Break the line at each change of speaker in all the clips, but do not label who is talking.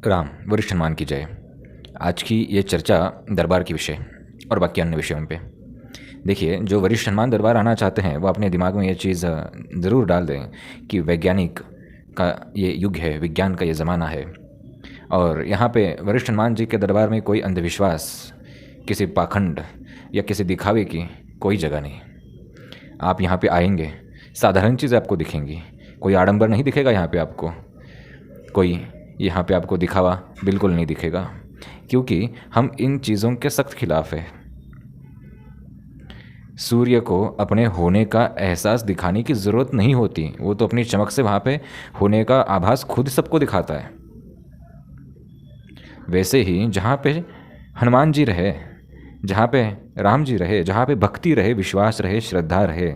राम वरिष्ठ हनुमान की जय। आज की ये चर्चा दरबार के विषय और बाकी अन्य विषयों पे। देखिए, जो वरिष्ठ हनुमान दरबार आना चाहते हैं वो अपने दिमाग में ये चीज़ ज़रूर डाल दें कि वैज्ञानिक का ये युग है, विज्ञान का ये ज़माना है और यहाँ पे वरिष्ठ हनुमान जी के दरबार में कोई अंधविश्वास, किसी पाखंड या किसी दिखावे की कोई जगह नहीं। आप यहाँ पे आएंगे, साधारण चीज़ें आपको दिखेंगी, कोई आडंबर नहीं दिखेगा यहाँ पे आपको, कोई यहाँ पे आपको दिखावा बिल्कुल नहीं दिखेगा, क्योंकि हम इन चीज़ों के सख्त खिलाफ है। सूर्य को अपने होने का एहसास दिखाने की ज़रूरत नहीं होती, वो तो अपनी चमक से वहाँ पे होने का आभास खुद सबको दिखाता है। वैसे ही जहाँ पे हनुमान जी रहे, जहाँ पे राम जी रहे, जहाँ पे भक्ति रहे, विश्वास रहे, श्रद्धा रहे,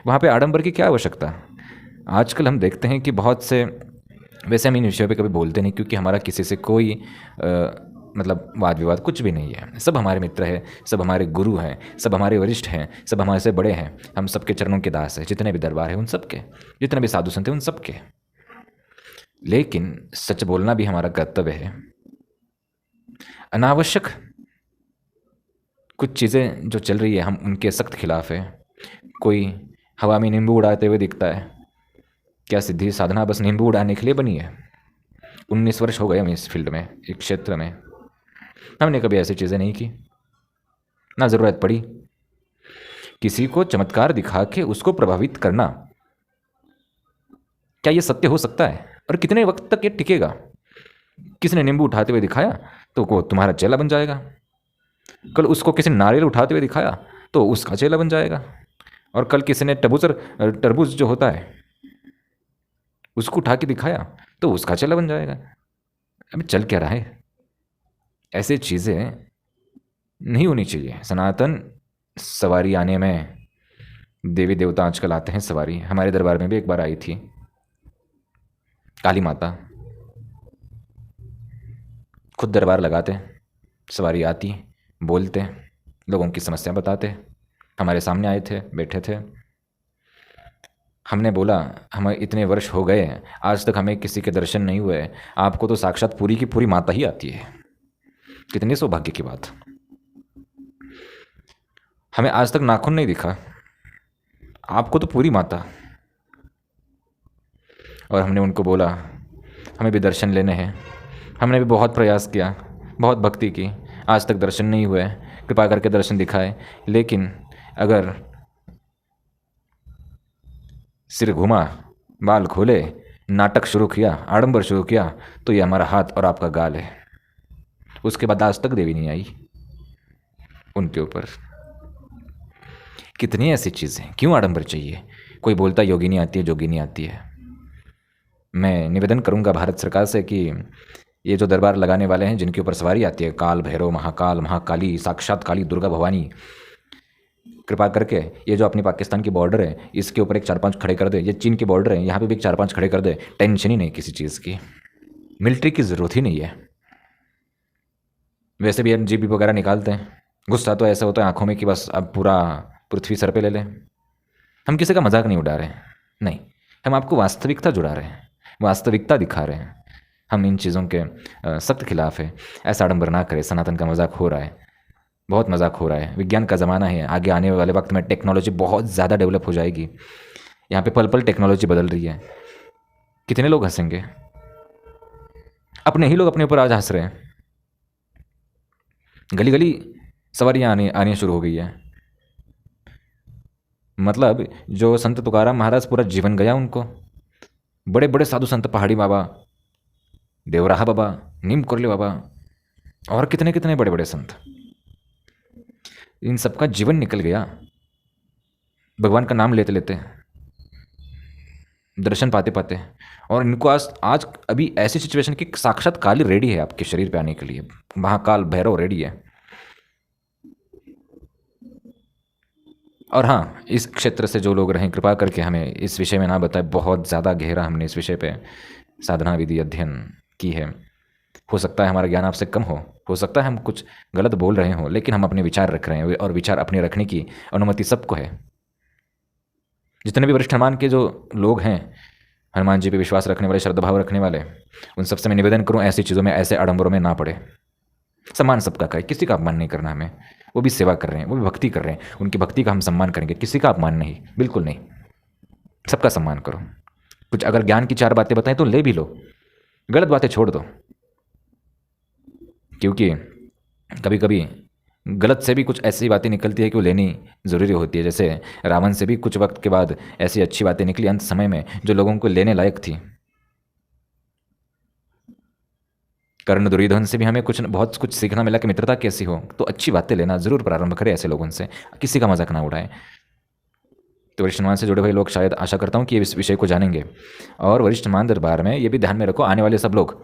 वहाँ पे आडंबर की क्या आवश्यकता। आजकल हम देखते हैं कि बहुत से, वैसे हम इन विषयों पे कभी बोलते नहीं क्योंकि हमारा किसी से कोई मतलब वाद विवाद कुछ भी नहीं है। सब हमारे मित्र हैं, सब हमारे गुरु हैं, सब हमारे वरिष्ठ हैं, सब हमारे से बड़े हैं। हम सबके चरणों के दास हैं, जितने भी दरबार हैं उन सब के, जितने भी साधु संत हैं उन सब के। लेकिन सच बोलना भी हमारा कर्तव्य है। अनावश्यक कुछ चीज़ें जो चल रही है हम उनके सख्त खिलाफ है। कोई हवा में नींबू उड़ाते हुए दिखता है, क्या सिद्धि साधना बस नींबू उड़ाने के लिए बनी है? 19 वर्ष हो गए हम इस फील्ड में, इस क्षेत्र में, हमने कभी ऐसी चीज़ें नहीं की, ना ज़रूरत पड़ी। किसी को चमत्कार दिखा के उसको प्रभावित करना, क्या ये सत्य हो सकता है? और कितने वक्त तक ये टिकेगा? किसी ने नींबू उठाते हुए दिखाया तो वो तुम्हारा चेला बन जाएगा, कल उसको किसी ने नारियल उठाते हुए दिखाया तो उसका चेला बन जाएगा, और कल किसी ने तरबूज जो होता है उसको उठा के दिखाया तो उसका चेला बन जाएगा। अभी चल क्या रहा है? ऐसी चीज़ें नहीं होनी चाहिए। सनातन सवारी आने में, देवी देवता आजकल आते हैं सवारी। हमारे दरबार में भी एक बार आई थी काली माता, खुद दरबार लगाते, सवारी आती, बोलते, लोगों की समस्या बताते। हमारे सामने आए थे, बैठे थे। हमने बोला, हमें इतने वर्ष हो गए, आज तक हमें किसी के दर्शन नहीं हुए, आपको तो साक्षात पूरी की पूरी माता ही आती है। कितनी सौभाग्य की बात। हमें आज तक नाखून नहीं दिखा, आपको तो पूरी माता। और हमने उनको बोला हमें भी दर्शन लेने हैं। हमने भी बहुत प्रयास किया, बहुत भक्ति की, आज तक दर्शन नहीं हुए, कृपा करके दर्शन दिखाए। लेकिन अगर सिर घुमा, बाल खोले, नाटक शुरू किया, आडंबर शुरू किया तो ये हमारा हाथ और आपका गाल है। उसके बाद आज तक देवी नहीं आई उनके ऊपर। कितनी ऐसी चीज़ें, क्यों आडंबर चाहिए? कोई बोलता योगिनी आती है, जोगिनी आती है। मैं निवेदन करूंगा भारत सरकार से कि ये जो दरबार लगाने वाले हैं, जिनके ऊपर सवारी आती है, काल भैरव, महाकाल, महाकाली, साक्षात काली दुर्गा भवानी, कृपा करके ये जो अपनी पाकिस्तान की बॉर्डर है इसके ऊपर एक 4-5 खड़े कर दे। ये चीन की बॉर्डर है, यहाँ पे भी एक 4-5 खड़े कर दे। टेंशन ही नहीं किसी चीज़ की, मिलिट्री की ज़रूरत ही नहीं है। वैसे भी एनजीबी वगैरह निकालते हैं, गुस्सा तो ऐसा होता है आंखों में कि बस अब पूरा पृथ्वी सर पे ले लें। हम किसी का मजाक नहीं उड़ा रहे हैं, नहीं, हम आपको वास्तविकता जुड़ा रहे हैं, वास्तविकता दिखा रहे हैं। हम इन चीज़ों के सख्त खिलाफ है। ऐसा आडंबर ना करें, सनातन का मजाक हो रहा है, बहुत मजाक हो रहा है। विज्ञान का ज़माना है, आगे आने वाले वक्त में टेक्नोलॉजी बहुत ज़्यादा डेवलप हो जाएगी। यहाँ पे पल पल टेक्नोलॉजी बदल रही है। कितने लोग हंसेंगे? अपने ही लोग अपने ऊपर आज हंस रहे हैं। गली गली सवारियाँ आनी शुरू हो गई है। मतलब जो संत तुकाराम महाराज पूरा जीवन गया उनको, बड़े बड़े साधु संत, पहाड़ी बाबा, देवराहा बाबा, नीम कुरले बाबा, और कितने कितने बड़े बड़े संत, इन सबका जीवन निकल गया भगवान का नाम लेते लेते, दर्शन पाते पाते। और इनको आज आज अभी ऐसी सिचुएशन की साक्षात काली रेडी है आपके शरीर पे आने के लिए, महाकाल भैरव रेडी है। और हाँ, इस क्षेत्र से जो लोग रहें, कृपा करके हमें इस विषय में ना बताएं। बहुत ज़्यादा गहरा हमने इस विषय पे साधना विधि अध्ययन की है। हो सकता है हमारा ज्ञान आपसे कम हो सकता है हम कुछ गलत बोल रहे हों, लेकिन हम अपने विचार रख रहे हैं और विचार अपने रखने की अनुमति सबको है। जितने भी वरिष्ठ हनुमान के जो लोग हैं, हनुमान जी पे विश्वास रखने वाले, श्रद्धाभाव रखने वाले, उन सबसे मैं निवेदन करूं ऐसी चीज़ों में, ऐसे आडंबरों में ना पड़े। सम्मान सबका करें, किसी का अपमान नहीं करना हमें। वो भी सेवा कर रहे हैं, वो भी भक्ति कर रहे हैं, उनकी भक्ति का हम सम्मान करेंगे, किसी का अपमान नहीं, बिल्कुल नहीं। सबका सम्मान करो। कुछ अगर ज्ञान की 4 बातें बताएं तो ले भी लो, गलत बातें छोड़ दो, क्योंकि कभी कभी गलत से भी कुछ ऐसी बातें निकलती है कि वो लेनी ज़रूरी होती है। जैसे रावण से भी कुछ वक्त के बाद ऐसी अच्छी बातें निकली अंत समय में जो लोगों को लेने लायक थी। कर्ण दुर्योधन से भी हमें कुछ बहुत कुछ सीखना मिला कि मित्रता कैसी हो, तो अच्छी बातें लेना ज़रूर प्रारंभ करें ऐसे लोगों से, किसी का मजाक ना उड़ाएं। तो वरिष्ठ मान से जुड़े हुए लोग शायद आशा करता हूँ कि इस विषय को जानेंगे। और वरिष्ठ मान दरबार में ये भी ध्यान में रखो, आने वाले सब लोग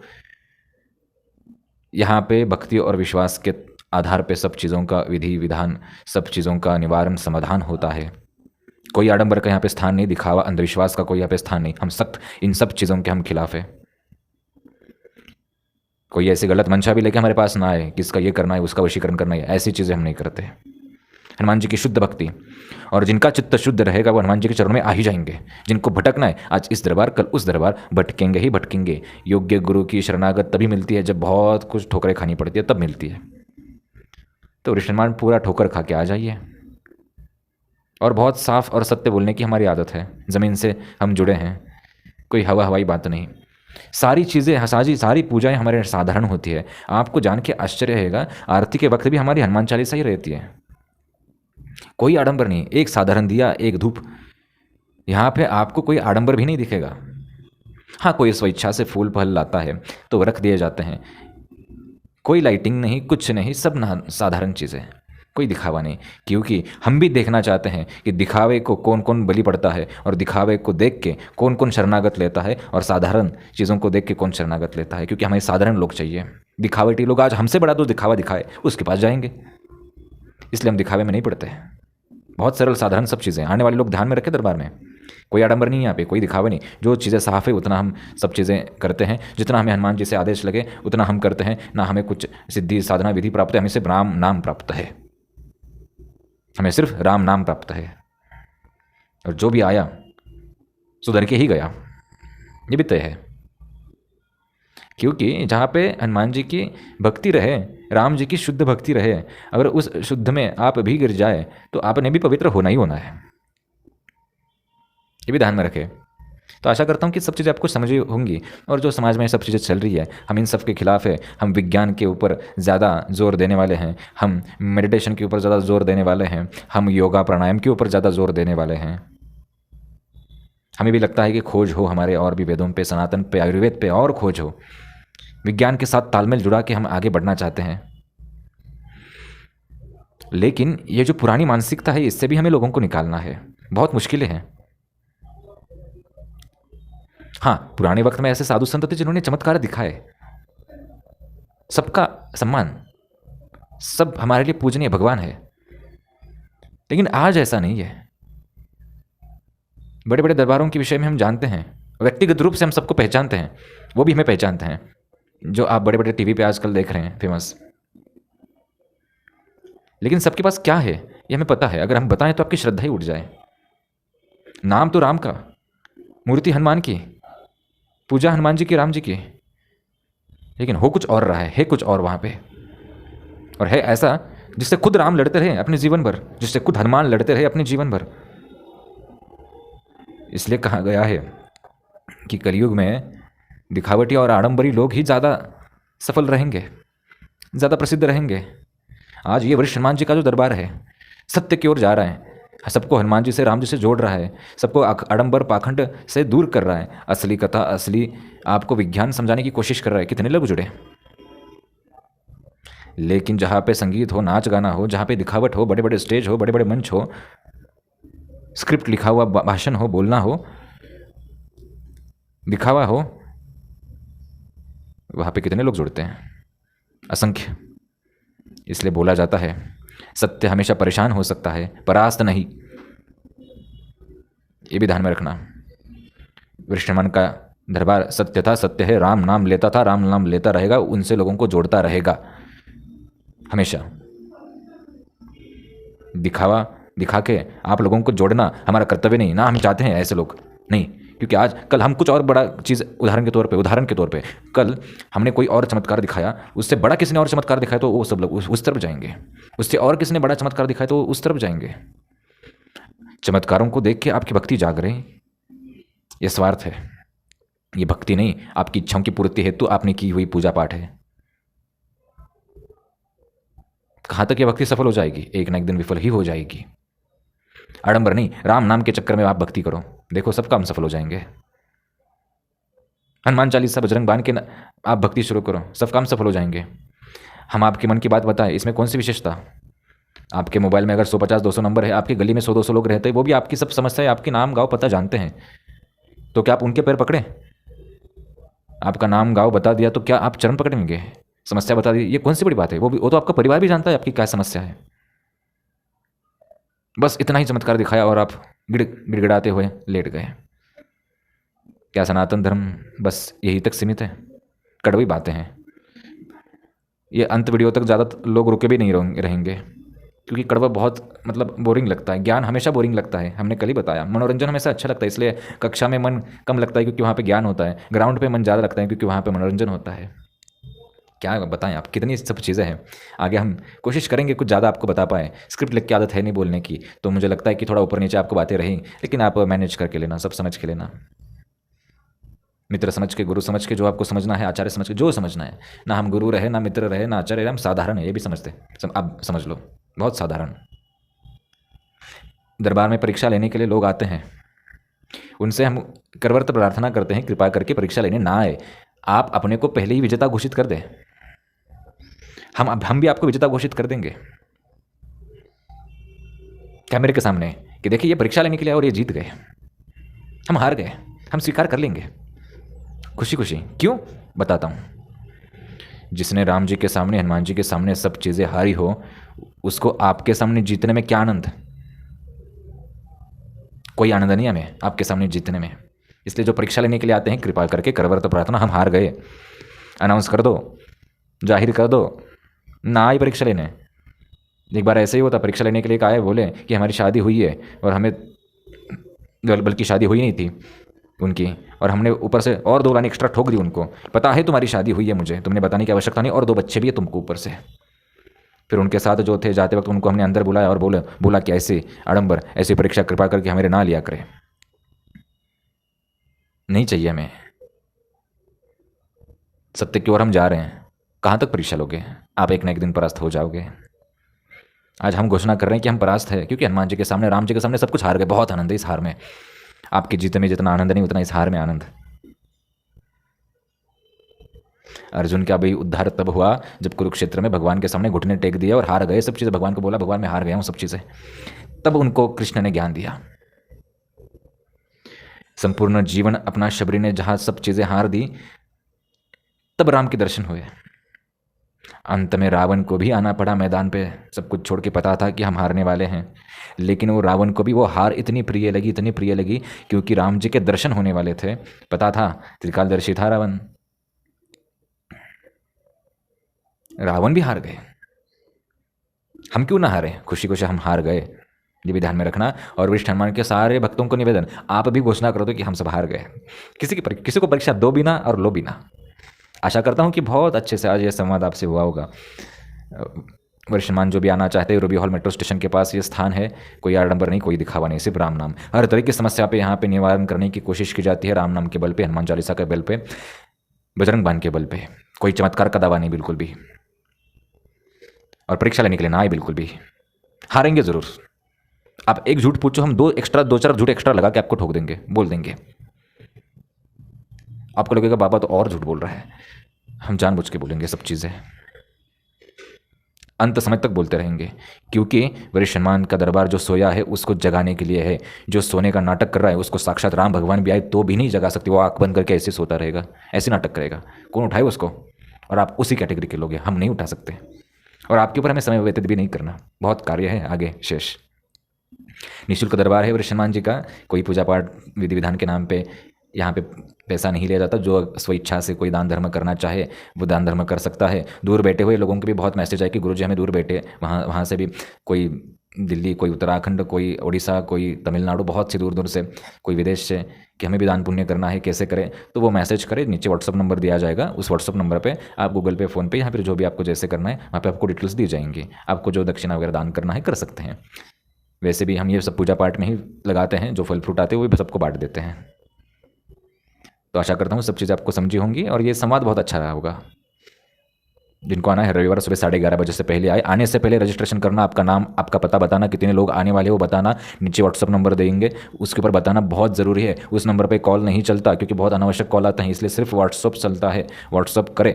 यहाँ पे भक्ति और विश्वास के आधार पे सब चीज़ों का विधि विधान, सब चीज़ों का निवारण समाधान होता है। कोई आडंबर का यहाँ पे स्थान नहीं, दिखावा अंधविश्वास का कोई यहाँ पे स्थान नहीं। हम सख्त इन सब चीज़ों के हम खिलाफ है। कोई ऐसी गलत मंशा भी लेके हमारे पास ना आए, किसका ये करना है, उसका वशीकरण करना है, ऐसी चीज़ें हम नहीं करते। हनुमान जी की शुद्ध भक्ति, और जिनका चित्त शुद्ध रहेगा वो हनुमान जी के चरणों में आ ही जाएंगे। जिनको भटकना है, आज इस दरबार कल उस दरबार, भटकेंगे ही भटकेंगे। योग्य गुरु की शरणागत तभी मिलती है जब बहुत कुछ ठोकरें खानी पड़ती है, तब मिलती है। तो ऋषिमान पूरा ठोकर खा के आ जाइए। और बहुत साफ और सत्य बोलने की हमारी आदत है, ज़मीन से हम जुड़े हैं, कोई हवा हवाई बात नहीं। सारी चीज़ें सारी पूजाएं हमारे साधारण होती है। आपको जान के आश्चर्य रहेगा, आरती के वक्त भी हमारी हनुमान चालीसा ही रहती है, कोई आडंबर नहीं। एक साधारण दिया, एक धूप, यहाँ पे आपको कोई आडंबर भी नहीं दिखेगा। हाँ, कोई स्वेच्छा से फूल फल लाता है तो वो रख दिए जाते हैं, कोई लाइटिंग नहीं, कुछ नहीं, सब साधारण चीज़ें, कोई दिखावा नहीं। क्योंकि हम भी देखना चाहते हैं कि दिखावे को कौन कौन बलि पड़ता है, और दिखावे को देख के कौन कौन शरणागत लेता है, और साधारण चीज़ों को देख के कौन शरणागत लेता है। क्योंकि हमें साधारण लोग चाहिए। दिखावटी लोग आज हमसे बड़ा तो दिखावा दिखाए उसके पास जाएंगे, इसलिए हम दिखावे में नहीं पड़ते। बहुत सरल साधारण सब चीज़ें आने वाले लोग ध्यान में रखें। दरबार में कोई आडंबर नहीं है, यहाँ पे कोई दिखावा नहीं। जो चीज़ें साफ है उतना हम सब चीज़ें करते हैं, जितना हमें हनुमान जी से आदेश लगे उतना हम करते हैं। ना हमें कुछ सिद्धि साधना विधि प्राप्त है, हमें सिर्फ राम नाम प्राप्त है, हमें सिर्फ राम नाम प्राप्त है। और जो भी आया सुधर के ही गया, ये भी तय है। क्योंकि जहाँ पे हनुमान जी की भक्ति रहे, राम जी की शुद्ध भक्ति रहे, अगर उस शुद्ध में आप भी गिर जाए तो आपने भी पवित्र होना ही होना है, ये भी ध्यान में रखें। तो आशा करता हूँ कि सब चीज़ें आपको समझी होंगी। और जो समाज में सब चीज़ें चल रही है, हम इन सब के खिलाफ है। हम विज्ञान के ऊपर ज़्यादा जोर देने वाले हैं, हम मेडिटेशन के ऊपर ज़्यादा जोर देने वाले हैं, हम योगा प्राणायाम के ऊपर ज़्यादा जोर देने वाले हैं। हमें भी लगता है कि खोज हो हमारे और भी वेदों पे, सनातन पे, आयुर्वेद पे और खोज हो, विज्ञान के साथ तालमेल जुड़ा के हम आगे बढ़ना चाहते हैं। लेकिन ये जो पुरानी मानसिकता है, इससे भी हमें लोगों को निकालना है। बहुत मुश्किलें हैं। हाँ, पुराने वक्त में ऐसे साधु संत थे जिन्होंने चमत्कार दिखाए, सबका सम्मान, सब हमारे लिए पूजनीय भगवान है। लेकिन आज ऐसा नहीं है। बड़े बड़े दरबारों के विषय में हम जानते हैं, व्यक्तिगत रूप से हम सबको पहचानते हैं, वो भी हमें पहचानते हैं, जो आप बड़े बड़े टीवी पे आजकल देख रहे हैं फेमस। लेकिन सबके पास क्या है ये हमें पता है। अगर हम बताएं तो आपकी श्रद्धा ही उठ जाए। नाम तो राम का, मूर्ति हनुमान की, पूजा हनुमान जी की, राम जी की, लेकिन हो कुछ और रहा है कुछ और वहाँ पे। और है ऐसा जिससे खुद राम लड़ते रहे अपने जीवन भर, जिससे खुद हनुमान लड़ते रहे अपने जीवन भर। इसलिए कहा गया है कि कलयुग में दिखावटी और आडंबरी लोग ही ज़्यादा सफल रहेंगे, ज़्यादा प्रसिद्ध रहेंगे। आज ये वरिष्ठ हनुमान जी का जो दरबार है, सत्य की ओर जा रहा है, सबको हनुमान जी से, राम जी से जोड़ रहा है, सबको आडंबर पाखंड से दूर कर रहा है, असली कथा, असली आपको विज्ञान समझाने की कोशिश कर रहा है। कितने लोग जुड़े। लेकिन जहाँ पे संगीत हो, नाच गाना हो, जहाँ पे दिखावट हो, बड़े बड़े स्टेज हो, बड़े बड़े मंच हो, स्क्रिप्ट लिखा हुआ भाषण हो, बोलना हो, दिखावा हो, वहाँ पे कितने लोग जुड़ते हैं? असंख्य। इसलिए बोला जाता है सत्य हमेशा परेशान हो सकता है, परास्त नहीं। ये भी ध्यान में रखना। वृषमान का दरबार सत्य था, सत्य है, राम नाम लेता था, राम नाम लेता रहेगा, उनसे लोगों को जोड़ता रहेगा हमेशा। दिखावा दिखा के आप लोगों को जोड़ना हमारा कर्तव्य नहीं ना, हम चाहते हैं ऐसे लोग नहीं, क्योंकि आज कल हम कुछ और बड़ा चीज़, उदाहरण के तौर पे कल हमने कोई और चमत्कार दिखाया, उससे बड़ा किसी ने और चमत्कार दिखाया तो वो सब लोग उस तरफ जाएंगे। उससे और किसी ने बड़ा चमत्कार दिखाया तो उस तरफ जाएंगे। चमत्कारों को देख के आपकी भक्ति जाग रही, ये स्वार्थ है, ये भक्ति नहीं, आपकी इच्छाओं की पूर्ति हेतु आपने की हुई पूजा पाठ है। कहाँ तक ये भक्ति सफल हो जाएगी? एक ना एक दिन विफल ही हो जाएगी। आडंबर नहीं, राम नाम के चक्कर में आप भक्ति करो, देखो सब काम सफल हो जाएंगे। हनुमान चालीसा बजरंग बाण के आप भक्ति शुरू करो, सब काम सफल हो जाएंगे। हम आपके मन की बात बताएं, इसमें कौन सी विशेषता? आपके मोबाइल में अगर 150-200 नंबर है, आपकी गली में 100-200 लोग रहते हैं, वो भी आपकी सब समस्याएं, आपके नाम गाँव पता जानते हैं, तो क्या आप उनके पैर पकड़े? आपका नाम गाँव बता दिया तो क्या आप चरण पकड़ेंगे? समस्या बता दी, ये कौन सी बड़ी बात है? वो तो आपका परिवार भी जानता है आपकी क्या समस्या है। बस इतना ही चमत्कार दिखाया और आप गिड़गिड़ाते हुए लेट गए। क्या सनातन धर्म बस यही तक सीमित है? कड़वी बातें हैं। ये अंत वीडियो तक ज़्यादा लोग रुके भी नहीं रहेंगे, क्योंकि कड़वा बहुत बोरिंग लगता है। ज्ञान हमेशा बोरिंग लगता है, हमने कल ही बताया। मनोरंजन हमेशा अच्छा लगता है, इसलिए कक्षा में मन कम लगता है क्योंकि वहाँ पे ज्ञान होता है। ग्राउंड पे मन ज़्यादा लगता है क्योंकि वहाँ पे मनोरंजन होता है। क्या बताएं आप, कितनी सब चीज़ें हैं। आगे हम कोशिश करेंगे कुछ ज़्यादा आपको बता पाएँ। स्क्रिप्ट लिख के आदत है नहीं बोलने की, तो मुझे लगता है कि थोड़ा ऊपर नीचे आपको बातें रही, लेकिन आप मैनेज करके लेना, सब समझ के लेना। मित्र समझ के, गुरु समझ के, जो आपको समझना है, आचार्य समझ के, जो समझना है। ना हम गुरु रहे, ना मित्र रहे, ना आचार्य रहे, हम साधारण है, ये भी समझते। आप समझ लो, बहुत साधारण। दरबार में परीक्षा लेने के लिए लोग आते हैं, उनसे हम करवर्त प्रार्थना करते हैं, कृपा करके परीक्षा लेने ना आए। आप अपने को पहले ही विजेता घोषित कर दें, हम भी आपको विजेता घोषित कर देंगे कैमरे के सामने कि देखिए ये परीक्षा लेने के लिए और ये जीत गए, हम हार गए, हम स्वीकार कर लेंगे खुशी खुशी। क्यों? बताता हूं। जिसने राम जी के सामने, हनुमान जी के सामने सब चीजें हारी हो, उसको आपके सामने जीतने में क्या आनंद? कोई आनंद नहीं हमें आपके सामने जीतने में। इसलिए जो परीक्षा लेने के लिए आते हैं, कृपा करके करवर्त प्रार्थना, हम हार गए, अनाउंस कर दो, जाहिर कर दो, ना आई परीक्षा लेने। एक बार ऐसे ही होता, परीक्षा लेने के लिए आए, बोले कि हमारी शादी हुई है, और हमें बल्कि शादी हुई नहीं थी उनकी, और हमने ऊपर से और 2 लाइन एक्स्ट्रा ठोक दी उनको। पता है तुम्हारी शादी हुई है, मुझे तुमने बताने की आवश्यकता नहीं, और 2 बच्चे भी है तुमको ऊपर से। फिर उनके साथ जो थे, जाते वक्त उनको हमने अंदर बुलाया और बोला कि ऐसे आडंबर, ऐसी परीक्षा कृपा करके हमारे ना लिया करे, नहीं चाहिए हमें। सत्य की ओर हम जा रहे हैं, कहाँ तक परीक्षा लोगे? आप एक ना एक दिन परास्त हो जाओगे। आज हम घोषणा कर रहे हैं कि हम परास्त है, क्योंकि हनुमान जी के सामने, राम जी के सामने सब कुछ हार गए। बहुत आनंद है इस हार में। आपकी जीत में जितना आनंद नहीं, उतना इस हार में आनंद। अर्जुन का भी उद्धार तब हुआ जब कुरुक्षेत्र में भगवान के सामने घुटने टेक दिया और हार गए सब चीज़ें। भगवान को बोला, भगवान मैं हार गया हूँ सब चीज़ें। तब उनको कृष्ण ने ज्ञान दिया। संपूर्ण जीवन अपना शबरी ने जहाँ सब चीज़ें हार दी, तब राम के दर्शन हुए। अंत में रावण को भी आना पड़ा मैदान पे, सब कुछ छोड़ के। पता था कि हम हारने वाले हैं, लेकिन वो रावण को भी वो हार इतनी प्रिय लगी, इतनी प्रिय लगी, क्योंकि राम जी के दर्शन होने वाले थे। पता था, त्रिकालदर्शी था रावण। रावण भी हार गए, हम क्यों ना हारे? खुशी खुशी हम हार गए, ये भी ध्यान में रखना। और वरिष्ठ हनुमान के सारे भक्तों को निवेदन, आप भी घोषणा करो तो कि हम सब हार गए। किसी को परीक्षा दो भी ना और लो भी ना। आशा करता हूँ कि बहुत अच्छे से आज ये संवाद आपसे हुआ होगा। वरिष्ठ हनुमान जो भी आना चाहते हैं, रूबी हॉल मेट्रो स्टेशन के पास ये स्थान है। कोई आडंबर नहीं, कोई दिखावा नहीं, सिर्फ राम नाम। हर तरह की समस्या पे यहाँ पे निवारण करने की कोशिश की जाती है, राम नाम के बल पे, हनुमान चालीसा के बल पे, बजरंग बाण के बल पे। कोई चमत्कार का दावा नहीं बिल्कुल भी। और परीक्षा लेने के लिए ना आए बिल्कुल भी, हारेंगे जरूर। आप एक झूठ पूछो, हम 2-4 झूठ एक्स्ट्रा लगा के आपको ठोक देंगे, बोल देंगे। आपको लगेगा बाबा तो और झूठ बोल रहा है। हम जानबूझ के बोलेंगे सब चीज़ें, अंत समय तक बोलते रहेंगे, क्योंकि वरिष्ठ हनुमान का दरबार जो सोया है उसको जगाने के लिए है। जो सोने का नाटक कर रहा है उसको साक्षात राम भगवान भी आए तो भी नहीं जगा सकती। वो आंख बंद करके ऐसे सोता रहेगा, ऐसे नाटक करेगा, कौन उठाए उसको? और आप उसी कैटेगरी के लोग हैं, हम नहीं उठा सकते। और आपके ऊपर हमें समय व्यतीत भी नहीं करना, बहुत कार्य है आगे शेष। निःशुल्क दरबार है वरिष्ठ हनुमान जी का। कोई पूजा पाठ विधि विधान के नाम पे यहाँ पे पैसा नहीं लिया जाता। जो स्वेच्छा से कोई दान धर्म करना चाहे वो दान धर्म कर सकता है। दूर बैठे हुए लोगों के भी बहुत मैसेज आए कि गुरुजी हमें दूर बैठे, वहाँ से भी कोई दिल्ली, कोई उत्तराखंड, कोई उड़ीसा, कोई तमिलनाडु, बहुत सी दूर दूर से, कोई विदेश से, कि हमें भी दान पुण्य करना है, कैसे करें, तो वो मैसेज करें, नीचे व्हाट्सअप नंबर दिया जाएगा, उस व्हाट्सअप नंबर पे आप गूगल पे, फ़ोन पे या फिर जो भी आपको जैसे करना है वहाँ पे आपको डिटेल्स दी जाएंगी। आपको जो दक्षिणा वगैरह दान करना है कर सकते हैं। वैसे भी हम ये सब पूजा पाठ में ही लगाते हैं, जो फल फ्रूट आते हैं वो भी सबको बांट देते हैं। तो आशा करता हूँ सब चीज़ें आपको समझी होंगी और ये संवाद बहुत अच्छा रहा होगा। जिनको आना है रविवार सुबह 11:30 बजे से पहले आए। आने से पहले रजिस्ट्रेशन करना, आपका नाम, आपका पता बताना, कितने लोग आने वाले हो बताना, नीचे व्हाट्सअप नंबर देंगे उसके ऊपर बताना बहुत ज़रूरी है। उस नंबर पे कॉल नहीं चलता क्योंकि बहुत अनावश्यक कॉल आता है, इसलिए सिर्फ व्हाट्सअप चलता है, व्हाट्सअप करें।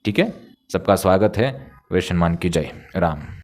ठीक है, सबका स्वागत है। वैश्य सम्मान की जय। राम।